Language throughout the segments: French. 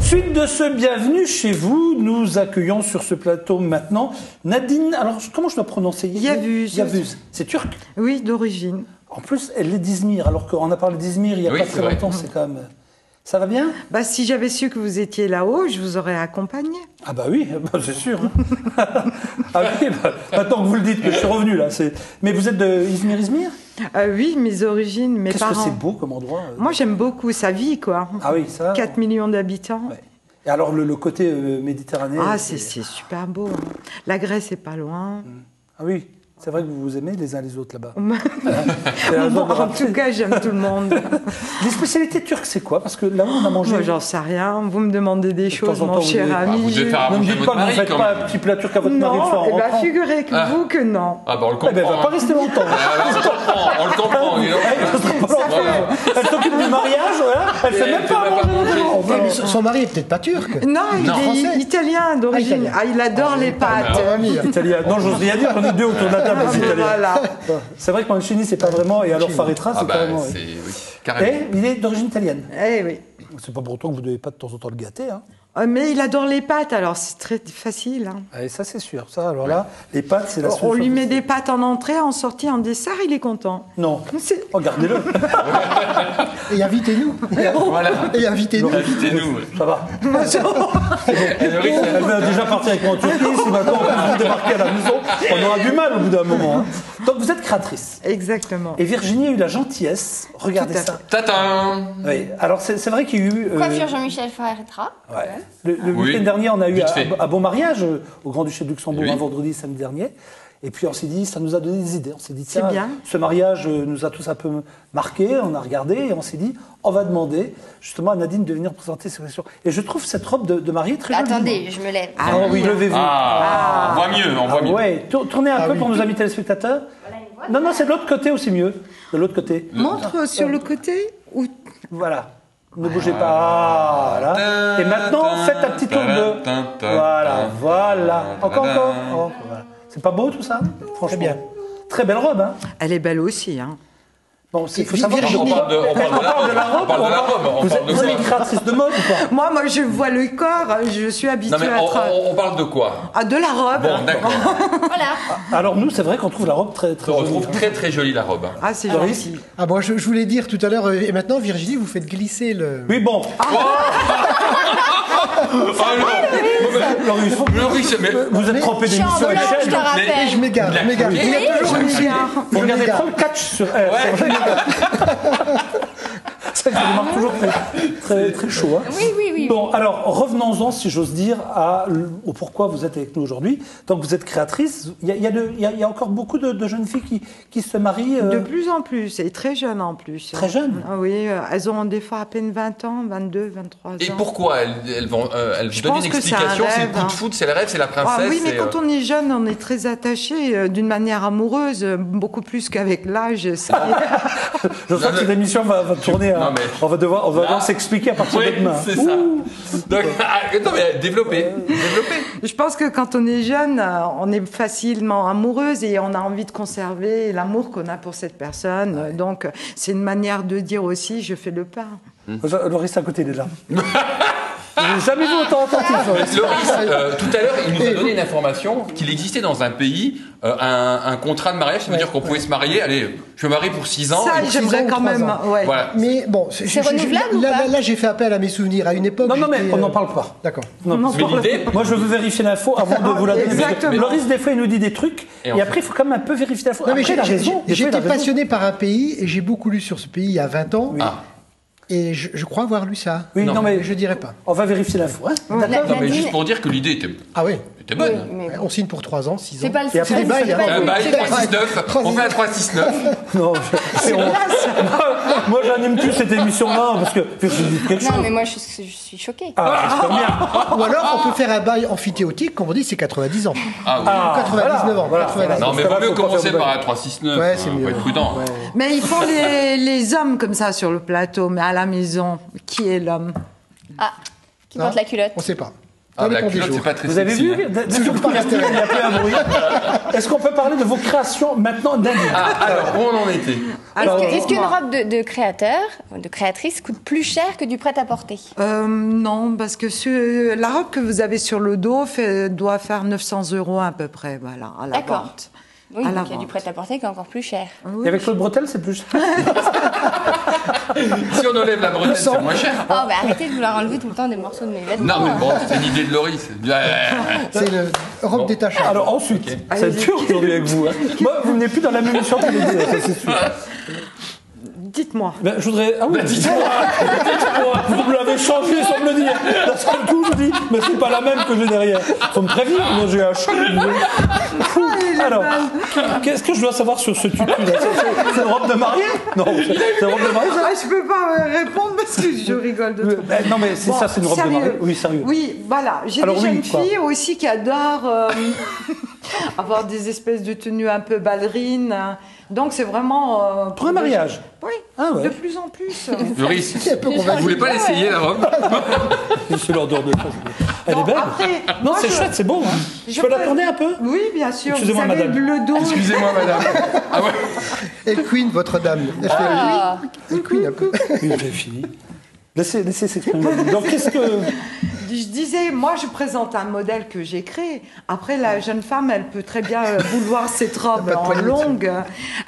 Suite de ce bienvenue chez vous, nous accueillons sur ce plateau maintenant Nadine, alors comment je dois prononcer? Yavuz. Yavuz. C'est turc? Oui, d'origine. En plus, elle est d'Izmir, alors qu'on a parlé d'Izmir il n'y a pas très longtemps, c'est quand même... Ça va bien? Bah, si j'avais su que vous étiez là-haut, je vous aurais accompagné. Ah bah oui, bah c'est sûr. Hein. Ah oui, bah, maintenant que vous le dites, que je suis revenu là. Mais vous êtes de Izmir? Oui, mes origines, mes parents. Qu'est-ce que c'est beau comme endroit? Moi, j'aime beaucoup sa vie, quoi. Ah oui, ça. 4 millions d'habitants. Ouais. Et alors le côté méditerranéen? Ah, c'est super beau. Hein. La Grèce est pas loin. Ah oui, c'est vrai que vous vous aimez les uns les autres là-bas. En tout cas, j'aime tout le monde. Les spécialités turques, c'est quoi? Parce que là où on a mangé... Moi, j'en sais rien. Vous me demandez des choses, mon cher ami. Vous devez faire à Ne me manger dites votre pas que vous ne mari, faites quand pas même. un petit plat turc à votre mari le soir en Non, rentrant. figurez-vous que non. Ah bah on le comprend. Eh ben, elle va pas rester longtemps. On le comprend. Elle s'occupe du mariage, voilà. Elle fait même pas à manger. Mais son mari est peut-être pas turc. Non, il Français. est italien d'origine. italien. Ah, il adore les pâtes. Italien. Non, j'ose rien dire, on est deux autour de la table, Ah, les mais Italiens. voilà. C'est vrai que Mancini, c'est pas vraiment, et alors Faritra, Ah c'est bah carrément. c'est oui, carrément. Et il est d'origine italienne. Eh oui. C'est pas pour autant que vous devez pas de temps en temps le gâter, hein. Mais il adore les pâtes, alors c'est très facile. Hein. Et ça, c'est sûr. Ça, alors là, les pâtes, c'est la solution. On lui met des pâtes en entrée, en sortie, en dessert, il est content. Non. C'est- Regardez-le. Et invitez-nous. Voilà. Et invitez-nous. Invitez-nous. Ça va. Elle va déjà partir avec moi en Turquie. Si maintenant on peut vous débarquer à la maison, on aura du mal au bout d'un moment. Hein. Donc vous êtes créatrice. Exactement. Et Virginie a eu la gentillesse. Regardez Tout à ça. Tatin. Oui. Alors c'est vrai qu'il y a eu. Coiffure Jean-Michel Faritra. Ouais. Le Oui. week-end dernier, on a eu Vite fait. un beau mariage au Grand-Duché de Luxembourg, Oui. un vendredi, samedi dernier. Et puis on s'est dit, ça nous a donné des idées. On s'est dit, tiens, bien. ce mariage nous a tous un peu marqués. On a regardé et on s'est dit, on va demander justement à Nadine de venir présenter ses questions. Et je trouve cette robe de mariée très jolie. Attendez, je me lève. Ah oui, levez-vous. Ah, on voit mieux, on voit mieux. Ouais, tournez un peu pour nos amis téléspectateurs. Non, non, c'est de l'autre côté aussi mieux. De l'autre côté. Montre sur le côté ou... Voilà. Ne bougez pas. Voilà. Et maintenant, faites un petit tour de... Voilà, voilà. Encore. Oh, voilà. C'est pas beau tout ça? Franchement. bien. Très belle robe, hein? Elle est belle aussi. Hein. Bon, il faut savoir Virginie, On parle de la robe. On parle de la robe. Vous êtes une créatrice de mode ou pas? Moi, je vois le corps, je suis habituée Non mais à être... on parle de quoi? Ah, de la robe. Bon, d'accord. Voilà. Alors nous, c'est vrai qu'on trouve la robe très très On jolie. retrouve très très jolie la robe. Ah, c'est Doris gentil. Ah bon, je voulais dire tout à l'heure, et maintenant Virginie, vous faites glisser le... Oui, bon. Loris, Loris, mais vous êtes trompé Je suis en d'émission blanc, je te chaîne. Et je rappelle. m'égare, je m'égare. Oui. Il y a toujours une Regarde. Vous regardez m'égare. trop le catch sur R. Ouais. C'est vrai que ça démarre toujours très chaud. Hein. Oui. Bon, alors revenons-en, si j'ose dire, au pourquoi vous êtes avec nous aujourd'hui. Donc vous êtes créatrice. Il y a encore beaucoup de jeunes filles qui se marient. De plus en plus, et très jeunes en plus. Très jeunes? Ah oui, elles ont des fois à peine 20 ans, 22, 23 ans. Et pourquoi elles vont Je donner pense une que c'est un explication? C'est le rêve, coup de hein. foot, c'est le rêve, c'est la princesse. Ah oui, mais c'est, quand on est jeune, on est très attaché d'une manière amoureuse, beaucoup plus qu'avec l'âge. Je sens que cette émission va tourner. Non, mais- On va devoir s'expliquer à partir Oui, de demain. c'est ça. Donc, non mais développez. Je pense que quand on est jeune, on est facilement amoureuse et on a envie de conserver l'amour qu'on a pour cette personne. Donc, c'est une manière de dire aussi, je fais le pas. Loris à côté, il est là. J'ai jamais vu autant attentif. Loris. Loris, tout à l'heure, il nous a donné une information qu'il existait dans un pays un contrat de mariage, ça veut dire qu'on pouvait se marier. Allez, je me marie pour 6 ans. Ça, et- j'aimerais 6 ans ou quand 3 même. ans. Ouais. Voilà. Mais bon, renouvelable ou pas là, j'ai fait appel à mes souvenirs. À une époque, Non, mais j'étais, on n'en parle pas. D'accord. Non, Non, Mais l'idée, moi, je veux vérifier l'info avant de vous la donner. Exactement. Mais Loris, des fois, il nous dit des trucs. Et Et, on après, il faut quand même un peu vérifier l'info. Non, mais Après, il a raison. Des fois, il a j'étais raison. passionné par un pays et j'ai beaucoup lu sur ce pays il y a 20 ans. Ah. Et je crois avoir lu ça. Oui, non, mais Je dirais pas. on va vérifier l'info. Hein. D'accord. Non mais Nadine- juste pour dire que l'idée était Ah oui. bonne. Oui, mais bon. On signe pour 3 ans, 6 ans. C'est pas le Et après, des bails, c'est pas hein. le- Bah, c'est pas- 3-6-9, on fait un 3-6-9. Non, moi, j'anime plus cette émission-là parce que je dis quelque chose. Non, mais moi, je suis choquée. Ah, j'espère bien. Ou alors, on peut faire un bail amphithéotique, comme on dit, c'est 90 ans. Ah oui. Ah, 99 ans. voilà. 99. Non mais Parce que vaut là, mieux faut pas commencer faire de par bail. un 3-6-9. Ouais, c'est mieux. Faut être prudent. Mais ils font les hommes comme ça sur le plateau, mais à la maison, qui est l'homme? Ah, qui porte la culotte. On sait pas. Ah, la dépend des culotte, jours. c'est pas très Vous avez sexy, vu hein. du coup, il n'y a plus un bruit. Est-ce qu'on peut parler de vos créations maintenant d'adultes? Alors, où on en était? Est-ce qu'une robe de créateur, de créatrice, coûte plus cher que du prêt-à-porter? Non, parce que la robe que vous avez sur le dos doit faire 900 € à peu près, voilà, à la D'accord. vente. Oui, À donc la il y a du vente. prêt-à-porter qui est encore plus cher. Et avec Claude Bretel, c'est plus cher. Si on enlève la bretelle, c'est moins cher. Oh, bah arrêtez de vouloir enlever tout le temps des morceaux de mes vêtements. Non, mais bon, c'est une idée de Laurie. C'est une robe Bon. détachable. Alors ensuite, c'est dur aujourd'hui avec vous. Hein. Moi, vous n'êtes plus dans la même émission que les deux, ça c'est sûr. Dites-moi. Ben, je voudrais. Ah oui, dites-moi. Vous me l'avez changé sans me le dire. D'un seul coup, je dis, mais c'est pas la même que j'ai derrière. Faut me prévenir, moi j'ai un choc. Alors, qu'est-ce que je dois savoir sur ce tutu là? C'est une robe de mariée? Non, c'est une robe de mariée ça? Je peux pas répondre parce que je rigole de tout. Ben, non, mais c'est Bon, ça, c'est une robe de sérieux. mariée. Oui, sérieux. Oui, voilà. J'ai Alors des oui, jeunes quoi. filles aussi qui adorent avoir des espèces de tenues un peu ballerines. Donc c'est vraiment... Pour un mariage? Oui, Ah ouais. de plus en plus. Laurie, vous voulez pas l'essayer, la robe? C'est l'ordre de ça. Elle est belle. Après, Non, moi, c'est chouette, c'est beau. Hein. Je peux la tourner un peu? Oui, bien sûr. Vous Excusez-moi, savez, madame. le dos... Excusez-moi, madame. Ah ouais. Et Queen, votre dame. Elle fait Ah. oui. Et Queen un peu. Oui, j'ai fini. Laissez s'exprimer. Donc, qu'est-ce que. Je disais, moi, je présente un modèle que j'ai créé. Après, la jeune femme, elle peut très bien vouloir cette robe Pas de en poignée longue,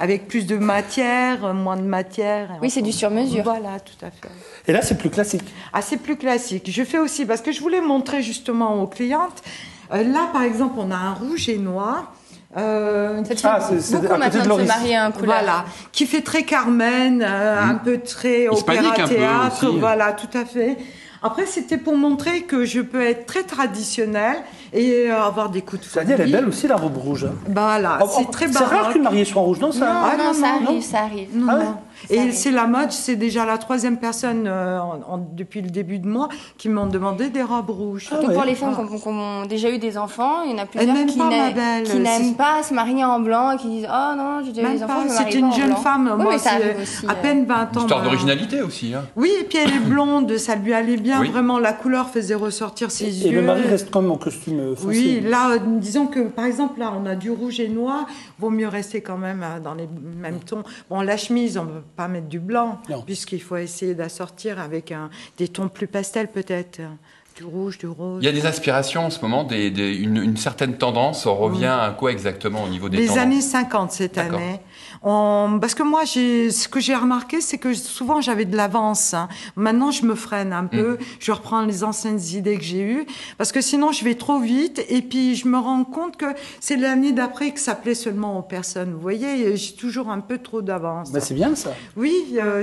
avec plus de matière, moins de matière. Oui, c'est du sur-mesure. Voilà, tout à fait. Et là, c'est plus classique. Ah, c'est plus classique. Je fais aussi, parce que je voulais montrer justement aux clientes. Là, par exemple, on a un rouge et noir. Ça te fait Ah, c'est beaucoup à côté maintenant de de se Loris. marier en couleur. Voilà, qui fait très Carmen, un peu très Hispanique un peu opéra-théâtre, aussi. voilà, tout à fait. Après, c'était pour montrer que je peux être très traditionnelle et avoir des coups de Ça dit, elle est folie. belle aussi, la robe rouge. Hein. Voilà, Oh, c'est très C'est rare baroque. qu'une mariée soit en rouge, non ça Non, Ah, non, non, ça non, arrive, ça arrive. Non, Ah ouais non. Ça Et arrive. c'est la mode, c'est déjà la troisième personne depuis le début de mois qui m'ont demandé des robes rouges. Surtout ouais. pour les femmes qui ont déjà eu des enfants, il y en a plusieurs n'aiment qui pas, ma n'aiment belle, qui n'aiment c'est- pas se marier en blanc et qui disent oh non, j'ai déjà eu Même des enfants, pas, je me marie c'est pas une en jeune blanc. femme, Oui, moi mais ça c'est arrive aussi. à peine 20 ans. Histoire ma- d'originalité aussi. Hein. Oui, et puis elle est blonde, ça lui allait bien, Oui. vraiment la couleur faisait ressortir ses Et yeux. le mari reste quand même en costume foncé. Oui, là, disons que par exemple, là, on a du rouge et noir, vaut mieux rester quand même dans les mêmes tons. Bon, la chemise, on ne peut pas mettre du blanc, Non. puisqu'il faut essayer d'assortir avec des tons plus pastels peut-être, du rouge, du rose. Il y a des aspirations en ce moment, une certaine tendance. On revient à quoi exactement au niveau des Les tendances? années 50 cette D'accord. année. Parce que moi, ce que j'ai remarqué, c'est que souvent j'avais de l'avance. Hein. Maintenant, je me freine un peu. Je reprends les anciennes idées que j'ai eues. Parce que sinon, je vais trop vite. Et puis, je me rends compte que c'est l'année d'après que ça plaît seulement aux personnes. Vous voyez, j'ai toujours un peu trop d'avance. Ben, c'est bien ça. Oui,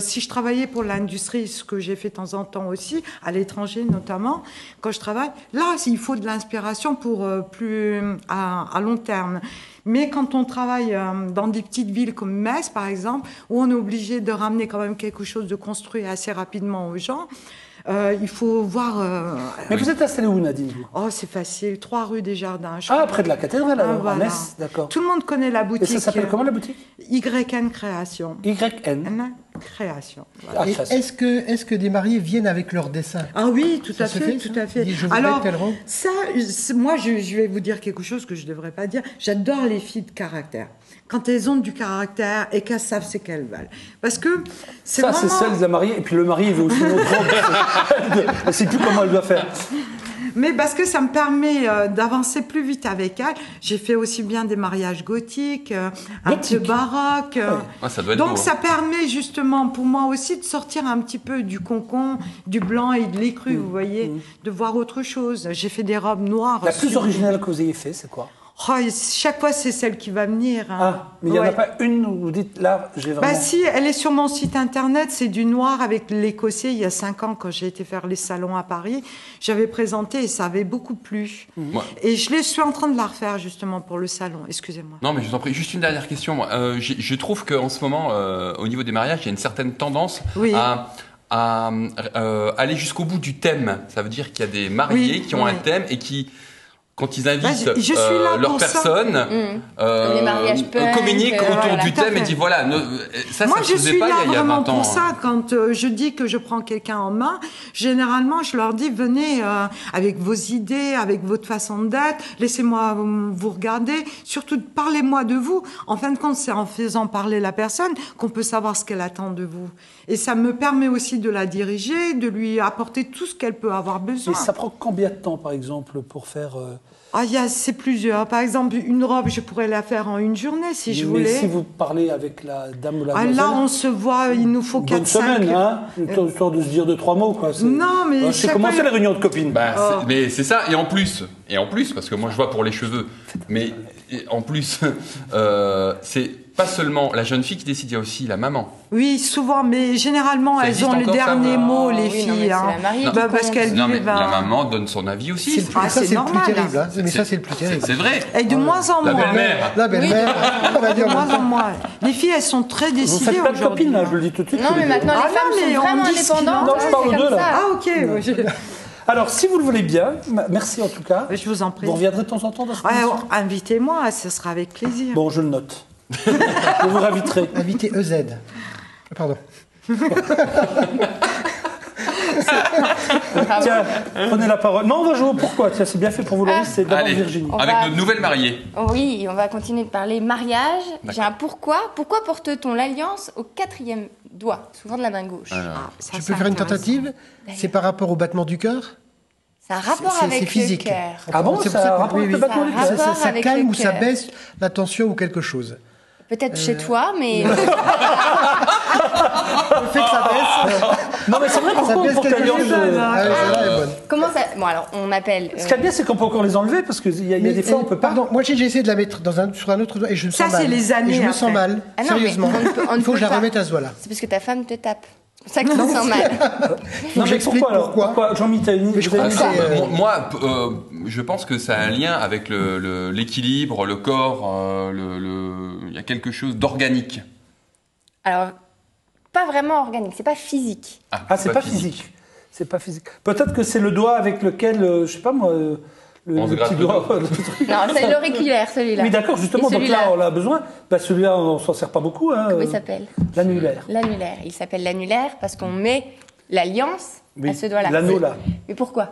si je travaillais pour l'industrie, ce que j'ai fait de temps en temps aussi, à l'étranger notamment, quand je travaille, là, il faut de l'inspiration pour plus à long terme. Mais quand on travaille dans des petites villes comme Metz, par exemple, où on est obligé de ramener quand même quelque chose de construit assez rapidement aux gens, il faut voir... Mais vous êtes installé où, Nadine vous Oh, c'est facile, 3 rue des Jardins. Je Ah, crois. près de la cathédrale, Ah, alors, à voilà. Metz, d'accord. Tout le monde connaît la Et boutique. ça s'appelle comment la boutique? YN Création. YN. Création. Ah, Et ça, est-ce que des mariés viennent avec leur dessin? Ah oui, tout Ça à se fait, fait, tout ça à fait. Dis, je voudrais Alors, telle robe. ça, moi, je vais vous dire quelque chose que je ne devrais pas dire. J'adore les filles de caractère. Quand elles ont du caractère et qu'elles savent ce qu'elles veulent. Parce que c'est ça, vraiment... c'est celle de la mariée. Et puis le mari, il veut aussi une autre robe. Elle ne sait plus comment elle doit faire. Mais parce que ça me permet d'avancer plus vite avec elle. J'ai fait aussi bien des mariages gothiques, un Gothique. peu baroque. Ah, ça doit être Donc beau, ça permet justement pour moi aussi de sortir un petit peu du concon, du blanc et de l'écru, vous voyez, de voir autre chose. J'ai fait des robes noires. La plus sur- originale que vous ayez fait, c'est quoi? Oh, chaque fois, c'est celle qui va venir. hein. Ah, mais il n'y en a Ouais. pas une où vous dites, là, j'ai vraiment... Bah si, elle est sur mon site internet, c'est du noir avec l'écossais. Il y a 5 ans, quand j'ai été faire les salons à Paris, j'avais présenté et ça avait beaucoup plu. Ouais. Et je suis en train de la refaire justement pour le salon. Excusez-moi. Non, mais je vous en prie. Juste une dernière question. Moi. Je trouve qu'en ce moment, au niveau des mariages, il y a une certaine tendance Oui. à aller jusqu'au bout du thème. Ça veut dire qu'il y a des mariés Oui, qui ont oui. un thème et qui quand ils invitent je suis là leur pour ça. personne, Les mariages punk, communiquent autour voilà, du tout à thème et fait. disent voilà, ça Moi, se je faisait suis pas là il y a vraiment 20 ans. pour ça. Quand je dis que je prends quelqu'un en main, généralement, je leur dis venez avec vos idées, avec votre façon d'être, laissez-moi vous regarder. Surtout, parlez-moi de vous. En fin de compte, c'est en faisant parler la personne qu'on peut savoir ce qu'elle attend de vous. Et ça me permet aussi de la diriger, de lui apporter tout ce qu'elle peut avoir besoin. Et ça prend combien de temps, par exemple, pour faire... C'est plusieurs. Par exemple, une robe, je pourrais la faire en une journée si je Mais voulais. si vous parlez avec la dame ou la Là, demoiselle, on se voit, il nous faut une bonne 4-5. semaine, hein, histoire de se dire 2-3 mots, quoi. Non, mais c'est chaque comment fois- c'est les réunions de copines. Mais c'est ça, et en plus, parce que moi je vois pour les cheveux, mais en plus, c'est pas seulement la jeune fille qui décide, il y a aussi la maman. Oui, souvent, mais généralement, Ça elles existe ont le encore, ça, dernier mot, les oui, non, filles. mais c'est la mariée qui parce compte. qu'elles Non, mais vivent. la maman donne son avis aussi. Ah, ça, c'est c'est le plus normal. terrible. Hein. Mais ça, c'est le plus terrible. C'est vrai. Et de moins en La moins. belle-mère. La belle-mère, on va De dire moins en moins. Les filles, elles sont très Vous décidées faites pas de aujourd'hui. copines, là, je le dis tout de suite. Non, tous les mais deux. maintenant, Ah les femmes non, mais sont on vraiment dit ce qu'il en indépendantes. Non, je parle c'est d'eux, comme là. ça. Ah, ok. Alors, si vous le voulez bien, merci en tout cas. Je vous en prie. Vous reviendrez de temps en temps dans cette Ouais, émission invitez-moi, ce sera avec plaisir. Bon, je le note. Je vous inviterai. invité EZ. Pardon. Tiens, prenez la parole. Non, on va jouer au pourquoi. Tiens, c'est bien fait pour vous, Loris, c'est d'abord Allez, Virginie. On avec va- notre nouvelle mariée. Oui, on va continuer de parler mariage. J'ai D'accord. un pourquoi. Pourquoi porte-t-on l'alliance au 4e doigt, souvent de la main gauche Ah, ça, Tu c'est peux faire une intéressant. tentative. C'est par rapport au battement du cœur. C'est un rapport C'est avec physique. le cœur. Ah bon, C'est ça pour a ça un qu'on- rapport avec oui, le oui. battement du Ça a cœur un rapport Ça avec calme le ou ça cœur. baisse la tension ou quelque chose. Peut-être chez toi, mais Le fait que ça baisse, Non, mais c'est vrai, ça pourquoi on baisse porte quelque l'alliance chose. Ah oui, celle-là est bonne. comment ça... Bon, alors, on appelle... Ce qu'il y a de bien, c'est qu'on peut encore les enlever, parce qu'il y a des fois, on peut pas. Pardon, moi j'ai essayé de la mettre sur un autre doigt et je me Ça, sens mal. c'est les années Et je me après. sens mal, Ah non, sérieusement. mais on ne Il faut que je peut la pas. remette à ce doigt-là. C'est parce que ta femme te tape. C'est pour ça que tu te sens mal. Non, mais j'explique alors pourquoi. Jean-Mi, t'as une Mais je vous avez crois une que idée c'est- Moi, je pense que ça a un lien avec l'équilibre, le corps, il y a quelque chose d'organique. Alors, pas vraiment organique, c'est pas physique. Ah, c'est pas physique. C'est pas physique. Peut-être que c'est le doigt avec lequel, je sais pas moi, On se le gratte petit le doigt. dos. le truc. Non, c'est l'auriculaire, celui-là. Oui, d'accord, justement. Et Donc celui-là, là, on a besoin. Bah, celui-là, on s'en sert pas beaucoup. Hein, comment il s'appelle l'annulaire. L'annulaire. Il s'appelle l'annulaire parce qu'on met l'alliance Oui, à ce doigt-là. l'anneau, là. Mais pourquoi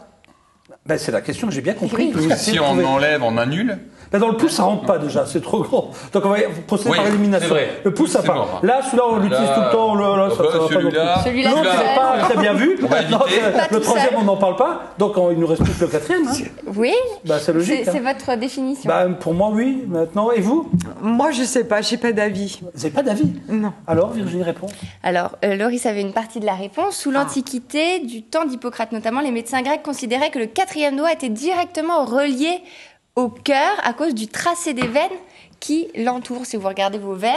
Ben, c'est la question que j'ai bien compris. Oui. que vous essayez Si de on trouver. enlève, on annule. Ben, dans le pouce, ça rentre pas déjà, c'est trop grand. Donc on va procéder Oui, par élimination. c'est vrai. Le pouce, ça C'est part. mort. Là, celui-là, on l'utilise Là, tout le temps. Là, ça va pas non plus. celui-là, Celui-là, L'autre, c'est c'est pas très bien vu. On va Non, éviter. c'est- Pas le tout troisième, seul. on n'en parle pas. Donc il nous reste plus que le quatrième. Hein. Oui, Bah, c'est logique. c'est hein. votre définition. Bah, pour moi, oui. Maintenant, et vous Moi, je sais pas, j'ai pas d'avis. Vous n'avez pas d'avis Non. Alors, Virginie répond. Alors, Loris avait une partie de la réponse. Sous l'Antiquité, du temps d'Hippocrate notamment, les médecins grecs considéraient que le 4e doigt était directement relié au cœur à cause du tracé des veines qui l'entourent. Si vous regardez vos veines,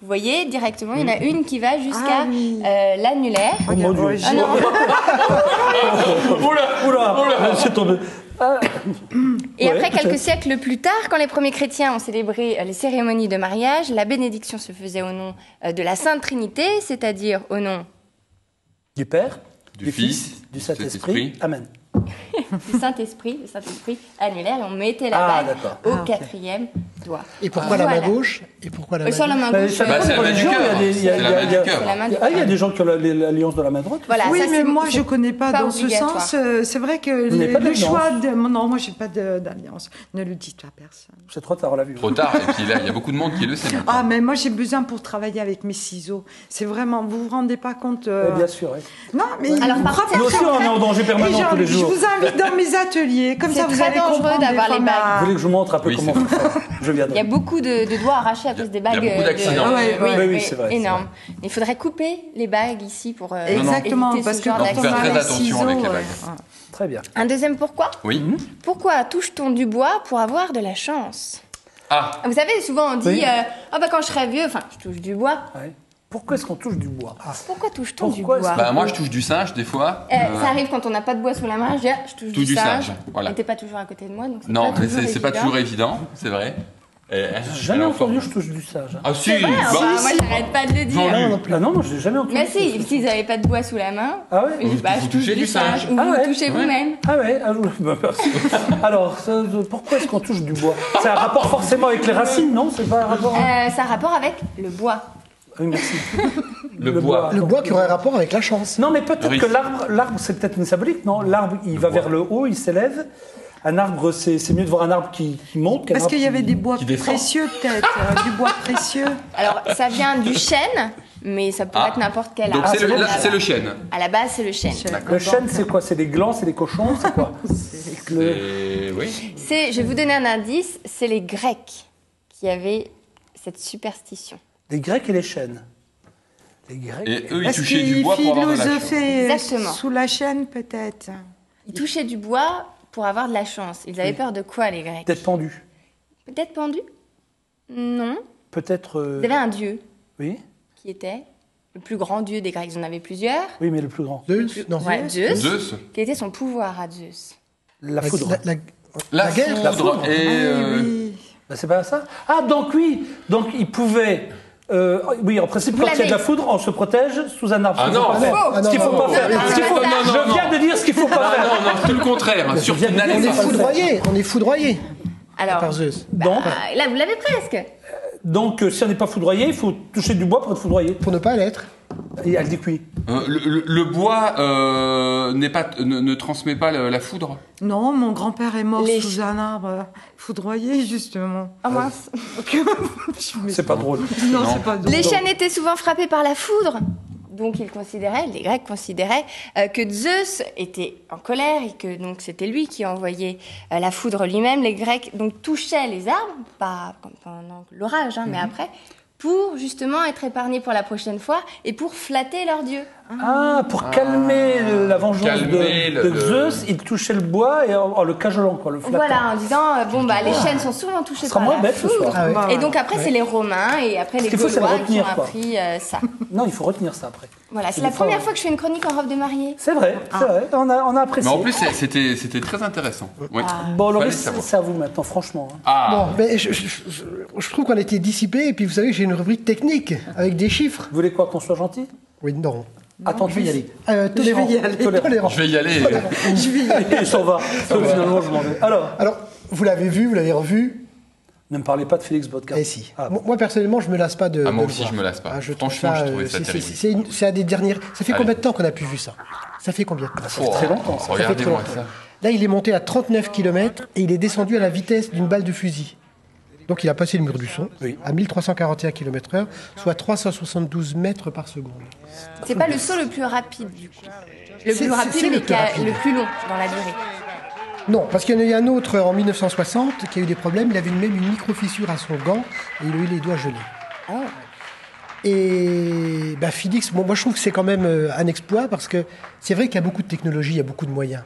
vous voyez directement, il y en a une qui va jusqu'à Ah oui. l'annulaire. Oh mon Dieu. Ouais, Ah non, Oula, c'est tombé. Et Ouais, après, quelques peut-être. siècles plus tard, quand les premiers chrétiens ont célébré les cérémonies de mariage, la bénédiction se faisait au nom de la Sainte Trinité, c'est-à-dire au nom Du Père, Du Fils, du Saint-Esprit. Amen. du Saint-Esprit, annulaire, et on mettait la Ah, bague d'accord. au Ah, ok. 4e doigt. Et pourquoi la main Voilà. gauche Et pourquoi la main Sur la gauche main Bah, gauche. chacun Bah, c'est des la main du religions, cœur. il y a des- il y a- C'est la il y a- main il y a- du cœur. C'est la main du Ah, il y a cœur. des gens qui ont l'alliance de la main droite. Voilà, Oui, ça, mais c'est- moi, je connais pas, pas dans ce obligatoire. sens. C'est vrai que Vous n'avez pas le d'alliance. choix de... Non, moi, j'ai pas d'alliance. Ne le dites à personne. C'est trop tard, on l'a vu. Trop tard, et puis là, il y a beaucoup de monde qui le sait maintenant. Ah, mais moi, j'ai besoin pour travailler avec mes ciseaux. C'est vraiment... Vous vous rendez pas compte... Bien sûr. Ouais. Non, mais... Alors, par contre, Nous aussi, on est en danger Et permanent genre, tous les je jours. vous invite dans mes ateliers, comme C'est ça vous très allez dangereux comprendre d'avoir des les fois bagues. Vous voulez que je vous montre un peu Oui, comment c'est faire ça Je Il y a viendrai. beaucoup de doigts arrachés à cause des bagues. Il y a beaucoup d'accidents. Ouais, oui, c'est vrai, c'est Énorme. Il faudrait couper les bagues ici pour Exactement, éviter parce ce que genre quand faut on faire a très les attention ciseaux... avec les bagues. ouais. Très bien. Un deuxième pourquoi Oui. Pourquoi touche-t-on du bois pour avoir de la chance? Ah, Vous savez, souvent on dit Oui. ah bah quand je serai vieux, enfin je touche du bois. Ouais. Pourquoi est-ce qu'on touche du bois Pourquoi touche-t-on du Pourquoi bois est-ce bah moi je touche du singe des fois. Ça arrive quand on n'a pas de bois sous la main, je touche Touche du du singe. singe, voilà. Mais t'es pas toujours à côté de moi, donc c'est Non, pas mais toujours c'est pas évident. toujours évident, c'est vrai. J'ai jamais entendu je touche du sage. Hein. Ah si, C'est vrai, bah, moi j'arrête pas de le dire. Jean-Luc. Ah non, je l'ai jamais entendu. Mais si, s'ils n'avaient pas de bois sous la main, Ah ouais je dis, bah, vous je touche touchez du du singe. singe, ou Ah vous ouais, touchez ouais. vous-même. Ah ouais, bah, merci. Alors, pourquoi est-ce qu'on touche du bois? C'est un rapport forcément avec les racines, non? C'est pas un rapport Ça a rapport avec le bois. Oui, merci. Le bois. Le bois qui aurait rapport avec la chance. Non, mais peut-être Oui. que l'arbre, c'est peut-être une symbolique, non? L'arbre, il va bois. vers le haut, il s'élève. Un arbre, c'est mieux de voir un arbre qui monte qu'un Parce arbre qu'il y avait qui- des bois qui descend. précieux, peut-être. Du bois précieux. Alors, ça vient du chêne, mais ça pourrait Ah. être n'importe quel Donc arbre. c'est le, bon, là, c'est le chêne. À la base, c'est le chêne. Le chêne, c'est quoi? C'est des glands, c'est des cochons, c'est quoi? Le- Et oui. Je vais vous donner un indice, c'est les Grecs qui avaient cette superstition. Les Grecs et les chênes. Les Grecs. Et eux, ils Parce touchaient du qu'ils bois pour avoir de la chance. philosophaient Exactement. sous la chaîne, peut-être. Ils touchaient du bois pour avoir de la chance. Ils avaient peur de quoi, les Grecs? D'être pendu. Peut-être pendus? Non. Peut-être. Ils avaient un dieu Oui. qui était le plus grand dieu des Grecs. Ils en avaient plusieurs. Oui, mais le plus grand. Zeus Non. Ouais, Zeus. Zeus. Quel était son pouvoir à Zeus? La foudre. La guerre, foudre. la foudre. Et Ah oui. Bah, c'est pas ça? Ah, donc oui. Donc il pouvait. Oui, en principe, Vous quand il y a de l'avez. la foudre, on se protège sous un arbre. Ah Ce qu'il non. faut pas faire. Faux. Ah Ce qu'il non, faut non, pas non, faire. non, Ce qu'il faut- non, non, Je viens de dire ce qu'il faut pas faire. Non, non, tout le contraire. Surtout viens de n'allez On dire est pas. ça. foudroyé, on est foudroyé Alors, par Zeus. Donc, là, vous l'avez presque. si on n'est pas foudroyé, il faut toucher du bois pour être foudroyé. Pour ne pas l'être. Et elle dit que oui. Le bois ne transmet pas la foudre. Non, mon grand-père est mort Les sous un arbre foudroyé, justement. Ah mince. C'est pas drôle. Non, c'est pas drôle. Les chênes étaient souvent frappés par la foudre. Donc les Grecs considéraient que Zeus était en colère et que donc c'était lui qui envoyait la foudre lui-même. Les Grecs donc touchaient les arbres, pas comme pendant l'orage, mais après, pour justement être épargnés pour la prochaine fois et pour flatter leur dieu. Ah, pour calmer la vengeance Calmer de Zeus, il touchait le bois et en le cajolant, quoi, le flattant. Voilà, en disant les chênes sont souvent touchés Ce sera par moins la bête ce foudre. soir. Ah ouais. Bah, Et donc après, c'est les Romains et après les qu'il faut, c'est le Gaulois qui ont retenir, quoi. appris ça. Non, il faut retenir ça après. Voilà, c'est C'est la des fois, première fois que je fais une chronique en robe de mariée. C'est vrai, c'est vrai. On a apprécié. Mais en plus, c'était très intéressant. Oui. Bon, Fallait Loris, savoir. c'est à vous maintenant, franchement. hein. Ah, Bon, mais je trouve qu'on a été dissipé, et puis vous savez, j'ai une rubrique technique avec des chiffres. Vous voulez quoi, qu'on soit gentil? Oui, non. Attends, je vais y aller. Tolérant. Je vais y aller. Tolérant. je vais y aller. Je vais y aller. Il s'en va. Finalement, je m'en vais. Alors, vous l'avez vu, vous l'avez revu. ne me parlez pas de Félix Bodka. Eh si. Ah, Moi, personnellement, je me lasse pas de. Ah, moi de le aussi, voir. je me lasse pas. Je trouve Franchement, ça, je trouvais ça terrible. C'est un des dernières. Ça fait Allez. combien de temps qu'on a pu vu ça? Ça fait combien de temps? fait très longtemps, ça. Regardez-moi très ça. Là, il est monté à 39 km et il est descendu à la vitesse d'une balle de fusil. Donc, il a passé le mur du son Oui. à 1341 km/h, soit 372 mètres par seconde. C'est pas le saut le plus rapide du coup. Le C'est- plus rapide, c'est mais le plus rapide. le plus long dans la durée. Non, parce qu'il y en a eu un autre en 1960 qui a eu des problèmes. Il avait même une micro-fissure à son gant et il a eu les doigts gelés. Oh. Et Félix, moi je trouve que c'est quand même un exploit parce que c'est vrai qu'il y a beaucoup de technologie, il y a beaucoup de moyens.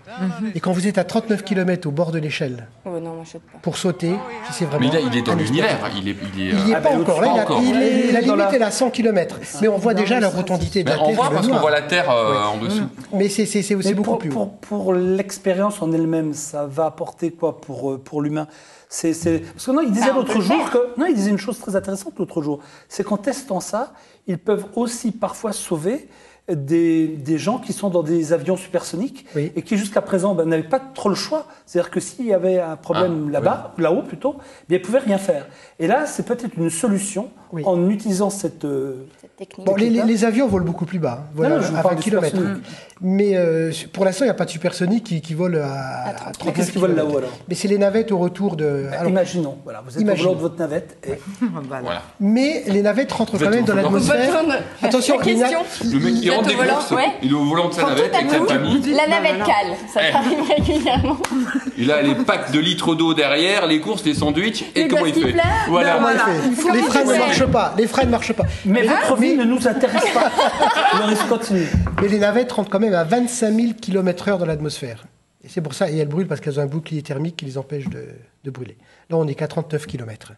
Et quand vous êtes à 39 km au bord de l'échelle Oh non, moi je saute pas. pour sauter, c'est vraiment. Mais là, il est dans un exploit. l'univers. Il est. Il n'y est Ah, pas ben, encore. Là, pas il a- encore. il est- la Dans limite la- est à 100 km. Mais on voit déjà la rotondité de Mais la on Terre. voit et le parce qu'on noir. voit la Terre en dessous. Mais c'est aussi Mais beaucoup plus haut. pour l'expérience en elle-même, ça va apporter quoi pour l'humain? Parce que non, il disait Bah, on peut l'autre le jour faire. il disait une chose très intéressante l'autre jour. C'est qu'en testant ça, ils peuvent aussi parfois sauver des gens qui sont dans des avions supersoniques Oui. et qui jusqu'à présent n'avaient pas trop le choix. C'est-à-dire que s'il y avait un problème là-haut plutôt, bien, ils ne pouvaient rien faire. Et là, c'est peut-être une solution Oui. en utilisant cette... Cette technique. Bon, les avions volent beaucoup plus bas, volent Non, je vous à parle 20 des km. supersoniques. Mais pour l'instant, il n'y a pas de supersonique qui vole à 30 Qu'est-ce qu'ils volent là-haut alors? Mais c'est les navettes au retour de. Alors, Imaginons, voilà, vous êtes imaginons. au volant de votre navette et Voilà. Voilà. mais les navettes rentrent Vous quand êtes même dans au volant. l'atmosphère. Retourne. Attention, La les na- question. Le mec, il Vous rentre êtes des au volant, courses. ouais. Il est au volant de sa Quand navette tout à avec sa coup, famille. la navette cale. Ça Eh. t'arrive régulièrement. Il a les packs de litres d'eau derrière, les courses, les sandwichs. Et Les comment il fait? glaces Voilà. Comment il Voilà. fait Il faut Les freins ne faire. marchent pas. Les freins ne marchent pas. Mais votre vie ne nous intéresse pas. Loris, continue. Mais les navettes rentrent quand même à 25 000 km/h dans l'atmosphère. Et c'est pour ça, et elles brûlent parce qu'elles ont un bouclier thermique qui les empêche de brûler. Là, on n'est qu'à 39 km.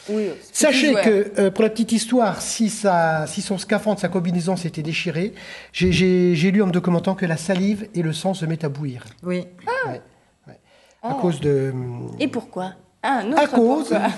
Oui, Sachez que, pour la petite histoire, si son scaphandre, sa combinaison s'était déchirée, j'ai lu en me documentant que la salive et le sang se mettent à bouillir. Oui. À cause de... Et pourquoi? Un autre À cause... pourquoi.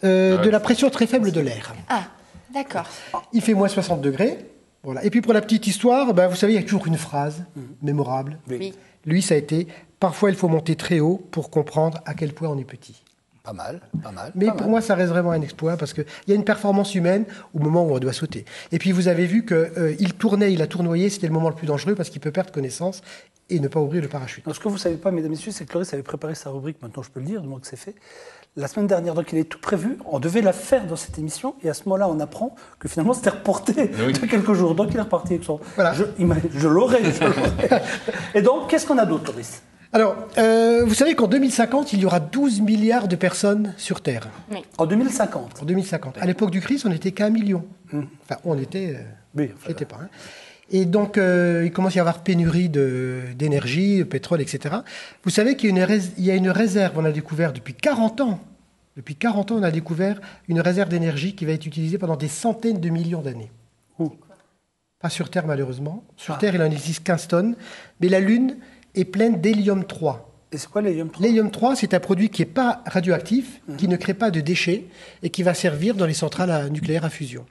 de la pression très faible de l'air. Ah, d'accord. Il fait moins 60 degrés. Voilà. Et puis pour la petite histoire, vous savez, il y a toujours une phrase mémorable. Oui. Lui, ça a été « Parfois, il faut monter très haut pour comprendre à quel point on est petit ». Pas mal, pas mal. Mais pas pour mal. moi, ça reste vraiment un exploit parce qu'il y a une performance humaine au moment où on doit sauter. Et puis vous avez vu qu'il tournait, il a tournoyé, c'était le moment le plus dangereux parce qu'il peut perdre connaissance et ne pas ouvrir le parachute. Alors, ce que vous ne savez pas, mesdames et messieurs, c'est que Loris avait préparé sa rubrique, maintenant je peux le dire, du moins que c'est fait, la semaine dernière. Donc il est tout prévu, on devait la faire dans cette émission, et à ce moment-là, on apprend que finalement c'était reporté de quelques jours. Donc il est reparti avec son... Voilà. Je l'aurais. Et donc, qu'est-ce qu'on a d'autre, Loris? Alors, vous savez qu'en 2050, il y aura 12 milliards de personnes sur Terre. En 2050. En 2050. À l'époque du Christ, on n'était qu'à 1 million. Enfin, on était... Oui, j'étais pas. Hein. Et donc, il commence à y avoir pénurie d'énergie, de pétrole, etc. Vous savez qu'il y a une réserve, on a découvert depuis 40 ans. Depuis 40 ans, on a découvert une réserve d'énergie qui va être utilisée pendant des centaines de millions d'années. Pas sur Terre, malheureusement. Sur Terre, il en existe 15 tonnes. Mais la Lune est pleine d'hélium 3. Et c'est quoi l'hélium 3? L'hélium 3, c'est un produit qui n'est pas radioactif, qui ne crée pas de déchets et qui va servir dans les centrales nucléaires à fusion.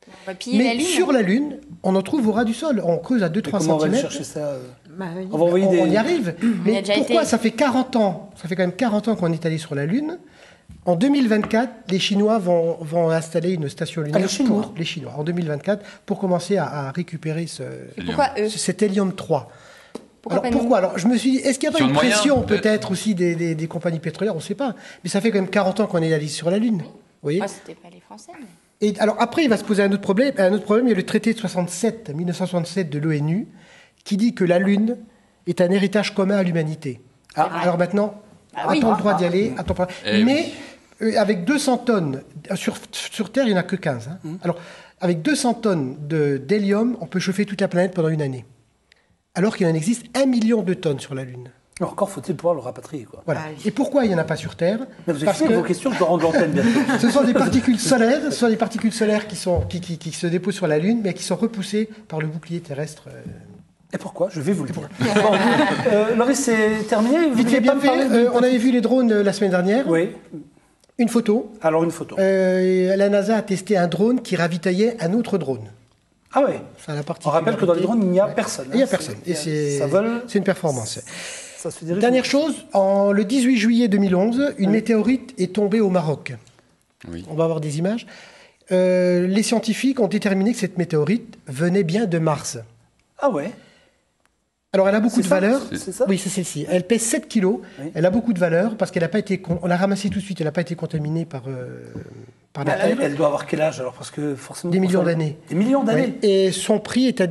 On va piller Mais la Lune. sur la Lune, on en trouve au ras du sol. On creuse à 2-3 Comment on va aller cm. chercher ça Oui. On va envoyer des... On y arrive. y a Mais déjà pourquoi été. ça fait 40 ans? Ça fait quand même 40 ans qu'on est allé sur la Lune. En 2024, les Chinois vont installer une station lunaire les Chinois. pour les Chinois. En 2024, pour commencer à récupérer Et pourquoi eux? cet hélium 3. Pourquoi pas nous? Pourquoi? Alors, je me suis dit, est-ce qu'il n'y a pas Sur une de moyens, pression peut-être. peut-être aussi des compagnies pétrolières? On ne sait pas. Mais ça fait quand même 40 ans qu'on est allé sur la Lune. Vous voyez? Moi, c'était pas les Français. Mais... Et alors après, il va se poser un autre problème. Il y a le traité de 1967 de l'ONU qui dit que la Lune est un héritage commun à l'humanité. Alors maintenant, oui. a-t-on le droit d'y aller? A-t-on pas... Eh Mais avec 200 tonnes, sur Terre, il n'y en a que 15. Hein. Alors, avec 200 tonnes d'hélium, on peut chauffer toute la planète pendant une année. Alors qu'il en existe 1 million de tonnes sur la Lune. Encore faut-il pouvoir le rapatrier, quoi. Voilà. Ah oui. Et pourquoi il n'y en a pas sur Terre? Mais vous avez Parce fini que vos questions, je dois rendre l'antenne bientôt. ce sont des particules solaires, qui se déposent sur la Lune, mais qui sont repoussées par le bouclier terrestre. Et pourquoi? Je vais vous le dire. Bon, Loris, c'est terminé? Vous Vite vouliez fait, bien pas me parler fait. On avait vu les drones la semaine dernière. Oui. Une photo. Alors, une photo. La NASA a testé un drone qui ravitaillait un autre drone. Ah ouais. Ça, la On rappelle que dans les drones, il n'y a personne. Il n'y a hein. personne. Et Ça vole. c'est une performance. Ça se dirige. Dernière chose, le 18 juillet 2011, une météorite est tombée au Maroc. Oui. On va avoir des images. Les scientifiques ont déterminé que cette météorite venait bien de Mars. Ah ouais. Alors, elle a beaucoup de ça valeur. C'est ça? Oui, c'est celle-ci. Elle pèse 7 kilos. Oui. Elle a beaucoup de valeur parce qu'elle n'a pas été... On l'a ramassée tout de suite. Elle n'a pas été contaminée par la Terre. Elle doit avoir quel âge alors? Parce que forcément. Des millions d'années. Des millions d'années. Oui. Et son prix est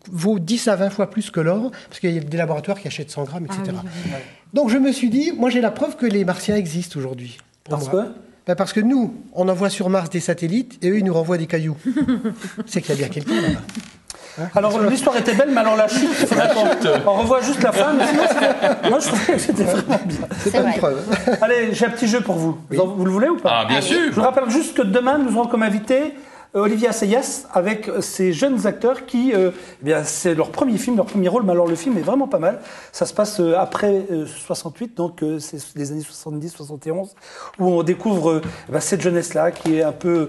vaut 10 à 20 fois plus que l'or, parce qu'il y a des laboratoires qui achètent 100 grammes, etc. Ah oui, oui. Donc je me suis dit, moi j'ai la preuve que les Martiens existent aujourd'hui. pour Parce moi. que Parce que nous, on envoie sur Mars des satellites, et eux, ils nous renvoient des cailloux. C'est qu'il y a bien quelqu'un là-bas. Hein? Alors l'histoire était belle, mais alors la chute, on revoit juste la fin. Mais sinon, moi je trouvais que c'était vraiment bien. C'est pas vrai. une preuve. Allez, j'ai un petit jeu pour vous. Vous le voulez ou pas? Ah, bien sûr. Je vous rappelle juste que demain, nous aurons comme invité Olivier Assayas avec ces jeunes acteurs qui, eh bien, c'est leur premier film, leur premier rôle, mais alors le film est vraiment pas mal. Ça se passe après 68, donc c'est les années 70-71, où on découvre eh ben, cette jeunesse-là qui est un peu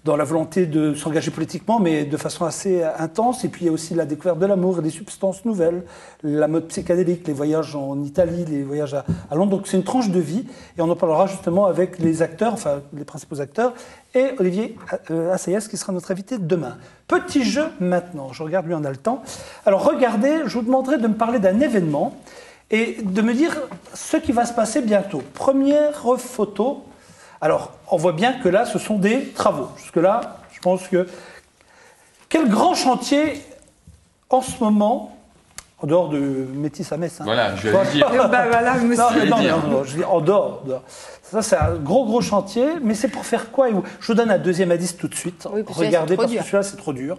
dans la volonté de s'engager politiquement, mais de façon assez intense. Et puis il y a aussi la découverte de l'amour et des substances nouvelles, la mode psychédélique, les voyages en Italie, les voyages à Londres. Donc c'est une tranche de vie, et on en parlera justement avec les acteurs, enfin les principaux acteurs, et Olivier Assayas qui sera notre invité demain. Petit jeu maintenant, je regarde lui on a le temps. Alors regardez, je vous demanderai de me parler d'un événement et de me dire ce qui va se passer bientôt. Première photo. Alors, on voit bien que là, ce sont des travaux. Jusque-là, je pense que... Quel grand chantier, en ce moment, en dehors de Métis à Metz. Hein. Voilà, je vais le dire. Bah, voilà, monsieur. Non, je dis en dehors. Ça, c'est un gros chantier, mais c'est pour faire quoi? Je vous donne un deuxième indice tout de suite. Oui, parce que Regardez, c'est trop parce que dur. celui-là, c'est trop dur.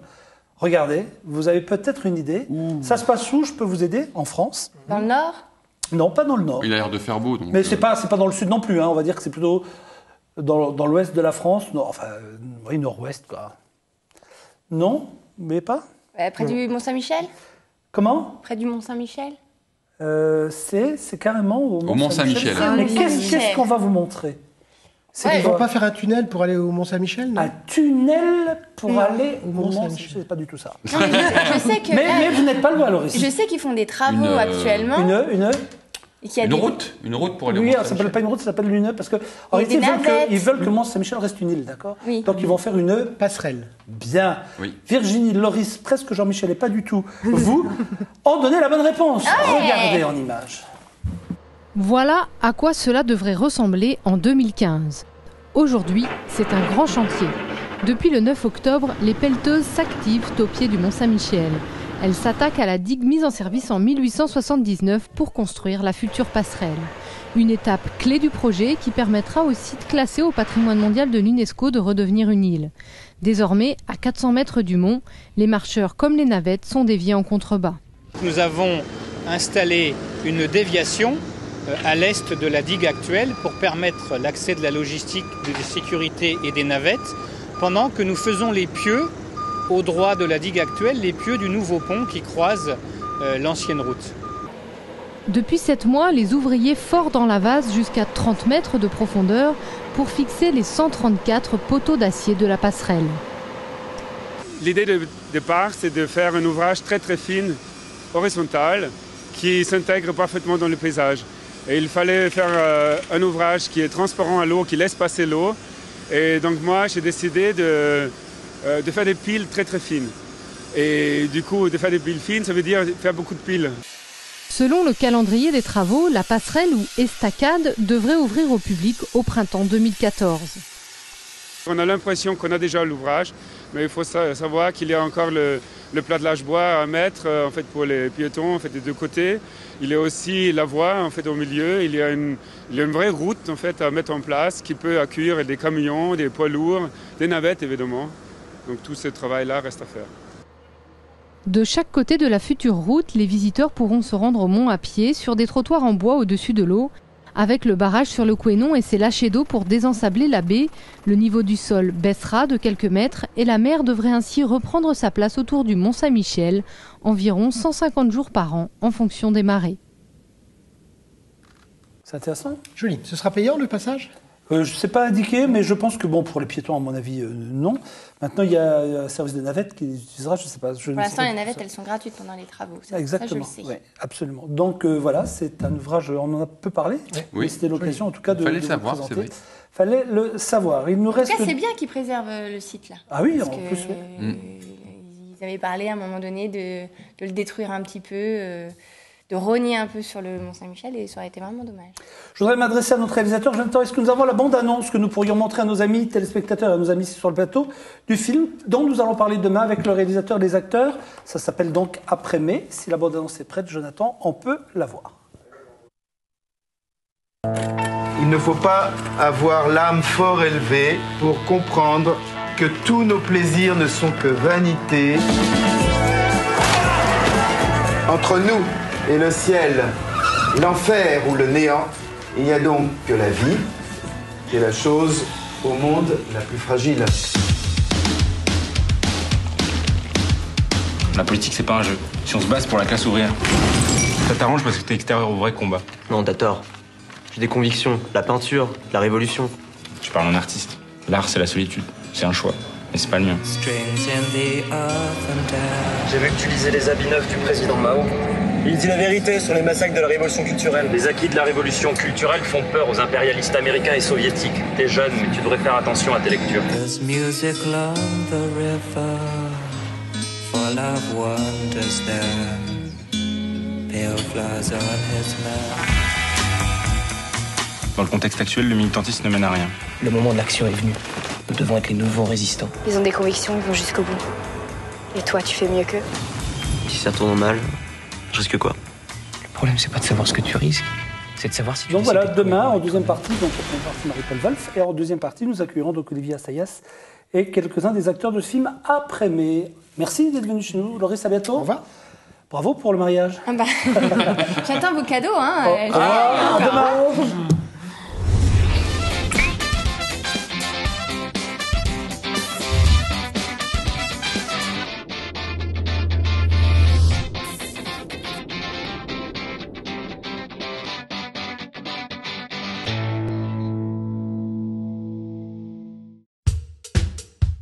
Regardez, vous avez peut-être une idée. Ça se passe où? Je peux vous aider? En France? Dans le Nord? Non, pas dans le Nord. Il a l'air de faire beau. Donc, Mais c'est pas dans le Sud non plus. Hein. On va dire que c'est plutôt dans l'Ouest de la France. Oui, Nord-Ouest, quoi. Non? Mais pas? Près du Mont-Saint-Michel? Comment? Près du Mont-Saint-Michel? C'est carrément au Mont-Saint-Michel. Ah, Mais oui. qu'est-ce qu'on va vous montrer? Ils ne vont pas faire un tunnel pour aller au Mont-Saint-Michel, non? Un tunnel pour aller au au Mont-Saint-Michel. Mont-Saint-Michel, c'est pas du tout ça. Non, mais je sais que. Mais vous n'êtes pas loin, Loris. Je sais qu'ils font des travaux actuellement. Et qu'il y a Une des- route pour aller au Oui, ça Mont-Saint-Michel. s'appelle pas une route, ça s'appelle une. Parce que, en Il y a réalité, des navettes. ils veulent que le Mont-Saint-Michel reste une île, d'accord? Oui. Donc, ils vont faire une Passerelle. bien. Oui. Virginie, Loris, presque Jean-Michel et pas du tout. Vous ont donné la bonne réponse. ouais. Regardez en image. Voilà à quoi cela devrait ressembler en 2015. Aujourd'hui, c'est un grand chantier. Depuis le 9 octobre, les pelleteuses s'activent au pied du Mont-Saint-Michel. Elles s'attaquent à la digue mise en service en 1879 pour construire la future passerelle. Une étape clé du projet qui permettra au site classé au patrimoine mondial de l'UNESCO de redevenir une île. Désormais, à 400 mètres du mont, les marcheurs comme les navettes sont déviés en contrebas. Nous avons installé une déviation à l'est de la digue actuelle pour permettre l'accès de la logistique de sécurité et des navettes, pendant que nous faisons les pieux au droit de la digue actuelle, les pieux du nouveau pont qui croise l'ancienne route. Depuis 7 mois, les ouvriers forent dans la vase jusqu'à 30 mètres de profondeur pour fixer les 134 poteaux d'acier de la passerelle. L'idée de départ, c'est de faire un ouvrage très très fin, horizontal, qui s'intègre parfaitement dans le paysage. Et il fallait faire un ouvrage qui est transparent à l'eau, qui laisse passer l'eau. Et donc moi, j'ai décidé de faire des piles très très fines. Et du coup, de faire des piles fines, ça veut dire faire beaucoup de piles. Selon le calendrier des travaux, la passerelle ou estacade devrait ouvrir au public au printemps 2014. On a l'impression qu'on a déjà l'ouvrage, mais il faut savoir qu'il y a encore le platelage bois à mettre en fait, pour les piétons en fait, des deux côtés. Il y a aussi la voie en fait, au milieu. Il y a une vraie route en fait, à mettre en place qui peut accueillir des camions, des poids lourds, des navettes évidemment. Donc tout ce travail-là reste à faire. De chaque côté de la future route, les visiteurs pourront se rendre au mont à pied sur des trottoirs en bois au-dessus de l'eau. Avec le barrage sur le Couesnon et ses lâchers d'eau pour désensabler la baie, le niveau du sol baissera de quelques mètres et la mer devrait ainsi reprendre sa place autour du Mont-Saint-Michel, environ 150 jours par an en fonction des marées. C'est intéressant. Joli. Ce sera payant le passage? Je ne sais pas indiqué, mais je pense que bon, pour les piétons, à mon avis, non. Maintenant, il y a un service de navettes qui les utilisera, je ne sais pas. Pour l'instant, les navettes, elles sont gratuites pendant les travaux. Ça, Exactement, ça, je le sais. ouais, absolument. Donc voilà, c'est un ouvrage, on en a peu parlé, Oui. mais c'était l'occasion en tout cas de Fallait de le savoir, vous c'est présenter. vrai. Fallait le savoir. Il nous En tout reste... cas, c'est bien qu'ils préservent le site là. Ah oui, Parce en que, plus, oui. ils avaient parlé à un moment donné de le détruire un petit peu, de rogner un peu sur le Mont-Saint-Michel et ça aurait été vraiment dommage. Je voudrais m'adresser à notre réalisateur. Jonathan, est-ce que nous avons la bande-annonce que nous pourrions montrer à nos amis téléspectateurs et à nos amis ici sur le plateau du film dont nous allons parler demain avec le réalisateur et les acteurs? Ça s'appelle donc Après-mai. Si la bande-annonce est prête, Jonathan, on peut la voir. Il ne faut pas avoir l'âme fort élevée pour comprendre que tous nos plaisirs ne sont que vanité. Entre nous et le ciel, l'enfer ou le néant, il n'y a donc que la vie, qui est la chose au monde la plus fragile. La politique, c'est pas un jeu. Si on se base pour la classe ouvrière. Ça t'arrange parce que t'es extérieur au vrai combat. Non, t'as tort. J'ai des convictions. La peinture, la révolution. Tu parles en artiste. L'art, c'est la solitude. C'est un choix. Mais c'est pas le mien. J'ai vu que tu lisais les habits neufs du président Mao. Il dit la vérité sur les massacres de la révolution culturelle. Les acquis de la révolution culturelle font peur aux impérialistes américains et soviétiques. T'es jeune, mais tu devrais faire attention à tes lectures. Dans le contexte actuel, le militantisme ne mène à rien. Le moment de l'action est venu. Nous devons être les nouveaux résistants. Ils ont des convictions, ils vont jusqu'au bout. Et toi, tu fais mieux qu'eux. Si ça tourne mal, je risque quoi? Le problème, c'est pas de savoir ce que tu risques, c'est de savoir si tu Donc décides voilà, de demain, courir. en deuxième partie, donc en première partie Marie-Paul Wolff, et en deuxième partie, nous accueillerons donc Olivier Assayas et quelques-uns des acteurs de ce film Après-mai. Merci d'être venu chez nous. Loris, à bientôt. Au revoir. Bravo pour le mariage. Ah bah, j'attends vos cadeaux, hein. À demain.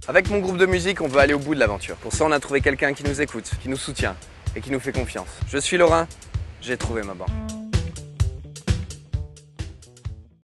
Avec mon groupe de musique, on veut aller au bout de l'aventure. Pour ça, on a trouvé quelqu'un qui nous écoute, qui nous soutient et qui nous fait confiance. Je suis Laurent, j'ai trouvé ma bande.